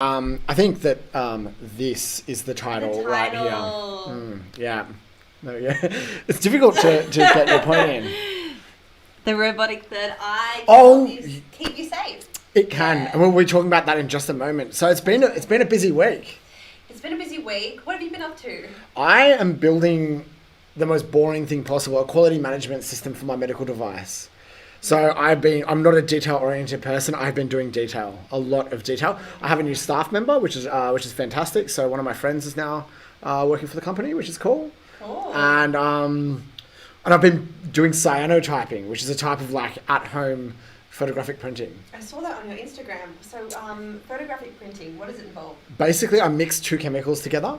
I think that this is the title, The right here. title. Yeah. No, yeah. It's difficult to get your point in. The robotic third eye Oh, can help you keep you safe. It can, Yeah. and we'll be talking about that in just a moment. So it's been a busy week. It's been a busy week. What have you been up to? I am building the most boring thing possible, a quality management system for my medical device. So I'm not a detail-oriented person. I've been doing detail, a lot of detail. I have a new staff member, which is fantastic. So one of my friends is now working for the company, which is cool. Cool. And I've been doing cyanotyping, which is a type of like at-home photographic printing. I saw that on your Instagram. So, photographic printing, what does it involve? Basically, I mix two chemicals together.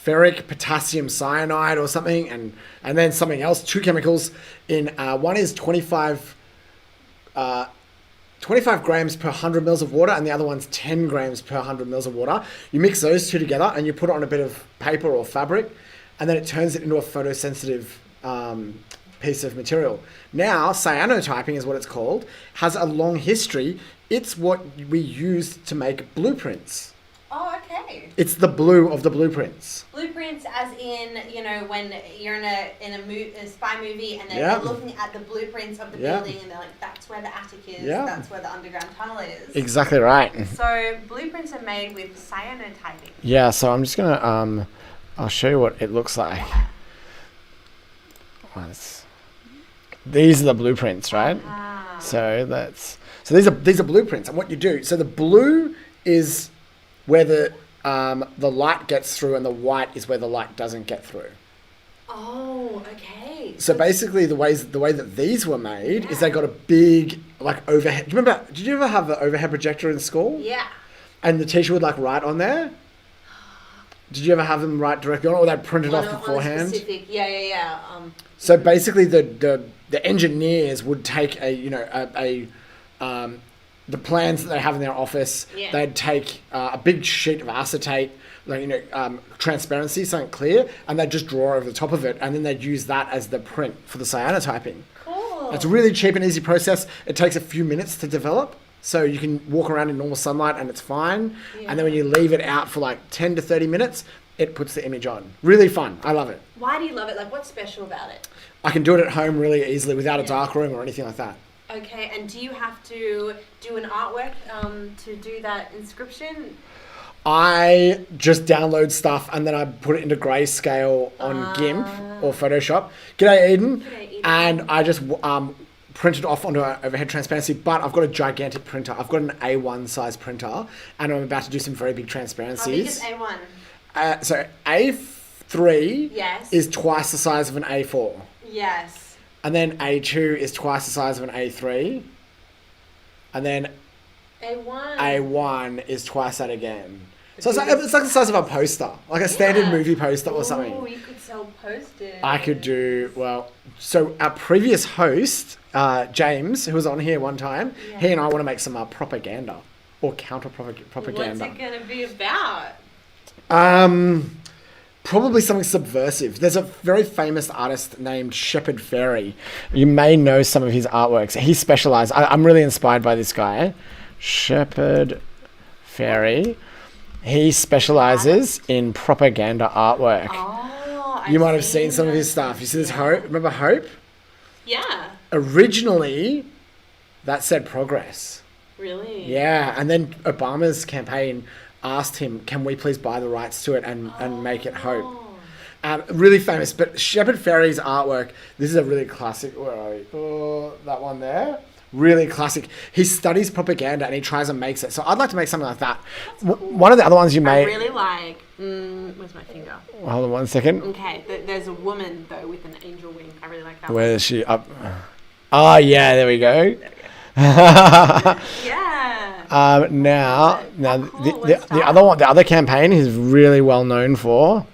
Ferric potassium cyanide or something, and then something else, two chemicals in one is 25 grams per 100 mils of water, and the other one's 10 grams per 100 mils of water. You mix those two together and you put it on a bit of paper or fabric, and then it turns it into a photosensitive piece of material. Now, cyanotyping is what it's called, has a long history. It's what we use to make blueprints. Oh, okay. It's the blue of the blueprints. Blueprints, as in, when you're in a spy movie and Yeah. they're looking at the blueprints of the Yeah. building and they're like, that's where the attic is, Yeah. that's where the underground tunnel is. Exactly right. So blueprints are made with cyanotyping. Yeah, so I'm just gonna I'll show you what it looks like. These are the blueprints, right? Ah. So these are blueprints, and what you do. So the blue is where the light gets through, and the white is where the light doesn't get through. Oh, okay. So basically, the way that these were made is they got a big like overhead. Do you remember? Did you ever have the overhead projector in school? Yeah. And the teacher would like write on there. Did you ever have them write directly on it, or they printed off beforehand? Specific. Yeah. So basically, the engineers would take the plans that they have in their office. Yeah. They'd take a big sheet of acetate, transparency, something clear, and they'd just draw over the top of it, and then they'd use that as the print for the cyanotyping. Cool. It's a really cheap and easy process. It takes a few minutes to develop. So you can walk around in normal sunlight and it's fine. Yeah. And then when you leave it out for like 10 to 30 minutes, it puts the image on. Really fun. I love it. Why do you love it? Like, what's special about it? I can do it at home really easily without a dark room or anything like that. Okay, and do you have to do an artwork to do that inscription? I just download stuff and then I put it into grayscale on GIMP or Photoshop. G'day Eden. G'day, Eden. And I just print it off onto an overhead transparency, but I've got a gigantic printer. I've got an A1 size printer, and I'm about to do some very big transparencies. How big is A1? So A3 Yes. is twice the size of an A4. Yes. And then A2 is twice the size of an A3. And then A1. A1 is twice that again. So it's like the size of a poster, like a standard movie poster or something. Oh, you could sell posters. I could do, so our previous host, James, who was on here one time, he and I want to make some propaganda or counter-propaganda. What's it going to be about? Probably something subversive. There's a very famous artist named Shepard Fairey. You may know some of his artworks. He specialized. I'm really inspired by this guy, Shepard Fairey. He specializes in propaganda artwork. Oh, You might have seen some of his stuff. You see this Hope? Remember Hope? Yeah. Originally, that said progress. Really? Yeah, and then Obama's campaign asked him, can we please buy the rights to it and make it Hope? Really famous, but Shepard Fairey's artwork, this is a really classic, where are we? Oh, that one there. Really classic. He studies propaganda and he tries and makes it. So I'd like to make something like that. Cool. One of the other ones you I made... really like... where's my finger? Hold on 1 second. Okay, there's a woman, though, with an angel wing. I really like that one. Where is she? Up. Oh, yeah, there we go. Yeah. Now cool. the other one, the other campaign he's really well known for,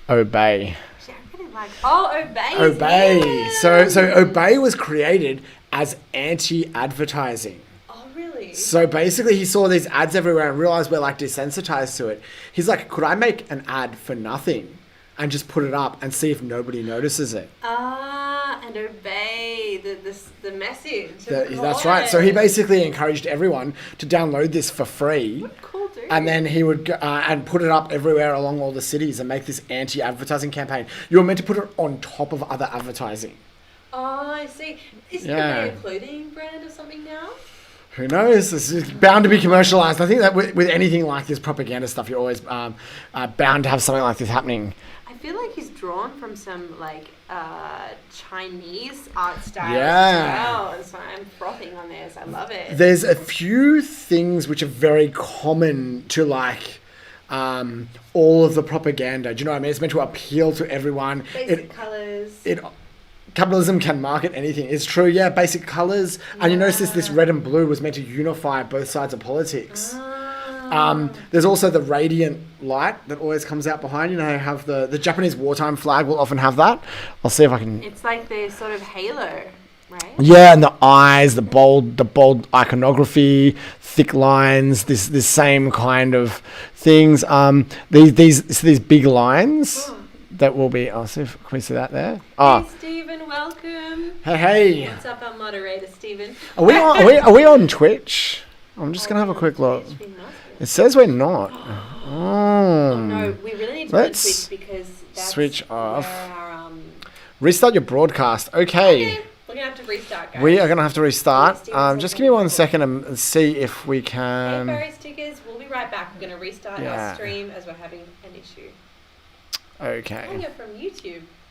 Obey. Actually, I really like... Oh, Obey. Obey. Yeah. So Obey was created as anti-advertising. Oh, really? So basically he saw these ads everywhere and realized we're like desensitized to it. He's like, could I make an ad for nothing and just put it up and see if nobody notices it? And and obey the message. That's right. So he basically encouraged everyone to download this for free. What a cool dude. And then he would go, and put it up everywhere along all the cities and make this anti-advertising campaign. You were meant to put it on top of other advertising. Oh, I see. Isn't it a clothing brand or something now? Who knows? This is bound to be commercialized. I think that with anything like this propaganda stuff, you're always bound to have something like this happening. I feel like he's drawn from some like Chinese art styles Yeah. as well. And so I'm frothing on this. I love it. There's a few things which are very common to like all of the propaganda. Do you know what I mean? It's meant to appeal to everyone. Basic colours. Capitalism can market anything. It's true, yeah. Basic colours, and you notice this red and blue was meant to unify both sides of politics. There's also the radiant light that always comes out behind. You know, you have the Japanese wartime flag will often have that. I'll see if I can. It's like the sort of halo, right? Yeah, and the eyes, the bold iconography, thick lines, this same kind of things. These big lines. That will be. I'll see if can we see that there. Hey Stephen, welcome. Hey. What's up, our moderator Stephen? Are we on Twitch? I'm just gonna have a quick look. It says we're not. Oh no, we really need to go to Twitch because that's switch off. Where our, Restart your broadcast. Okay. We're gonna have to restart, guys. We are gonna have to restart. Just give me 1 second and see if we Hey, can. furry stickers. We'll be right back. We're gonna restart our stream as we're having an issue. Okay. Oh, you're from YouTube.